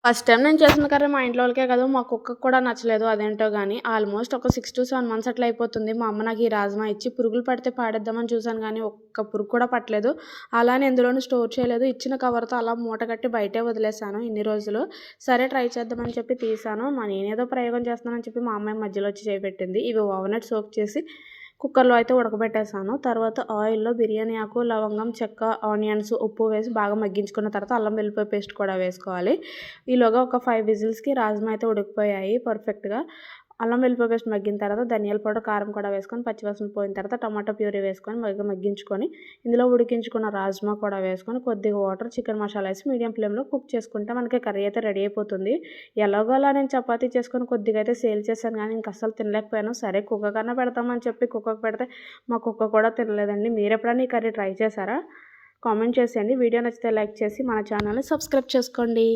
First time నేను చేసిన curry మా ఇంట్లో వాళ్ళకే కాదు, మా కుక్కకి కూడా నచ్చలేదు. అదేంటో గాని ఆల్మోస్ట్ ఒక 6-7 మంత్స్ అట్లా అయిపోతుంది. మా అమ్మ నాకు ఈ రాజ్మా ఇచ్చి పురుగులు పడితే పాడేద్దామని చూసాను గానీ, ఒక్క పురుగు కూడా పట్టలేదు. అలానే ఎందులోనూ స్టోర్ చేయలేదు. ఇచ్చిన కవర్‌తో అలా మూట కట్టి బయటే వదిలేసాను ఇన్ని రోజులు. సరే ట్రై చేద్దామని చెప్పి తీసాను. నేనేదో ప్రయోగం చేస్తున్నానని చెప్పి మా అమ్మాయి మధ్యలో వచ్చి చేయి పెట్టింది. ఇవి ఓవర్‌నైట్ సోక్ చేసి కుక్కర్‌లో అయితే ఉడకబెట్టేసాను. తర్వాత ఆయిల్‌లో బిర్యానీ ఆకు, లవంగం, చెక్క, ఆనియన్స్, ఉప్పు వేసి బాగా మగ్గించుకున్న తర్వాత అల్లం వెల్లుల్లి పేస్ట్ కూడా వేసుకోవాలి. ఈలోగా ఒక 5 విజిల్స్‌కి రాజ్మా అయితే ఉడికిపోయాయి పర్ఫెక్ట్‌గా. అల్లం వెల్లుల్లి పేస్ట్ మగ్గిన తర్వాత ధనియాల పౌడర్, కారం కూడా వేసుకొని పచ్చివాసన పోయిన తర్వాత టమాటా ప్యూరీ వేసుకొని బాగా మగ్గించుకొని ఇందులో ఉడికించుకున్న రాజ్మా కూడా వేసుకొని కొద్దిగా వాటర్, చికెన్ మసాలా వేసి మీడియం ఫ్లేమ్‌లో కుక్ చేసుకుంటే మనకి కర్రీ అయితే రెడీ అయిపోతుంది. ఎలాగోలా నేను చపాతీ చేసుకొని కొద్దిగా అయితే సేల్ చేశాను కానీ ఇంక అస్సలు తినలేకపోయాను. సరే కుక్కకన్నా పెడతామని చెప్పి కుక్కకి పెడితే మా కుక్క కూడా తినలేదండి. మీరెప్పుడైనా ఈ కర్రీ ట్రై చేశారా? కామెంట్ చేసేయండి. వీడియో నచ్చితే లైక్ చేసి మన ఛానల్‌ని సబ్స్క్రైబ్ చేసుకోండి.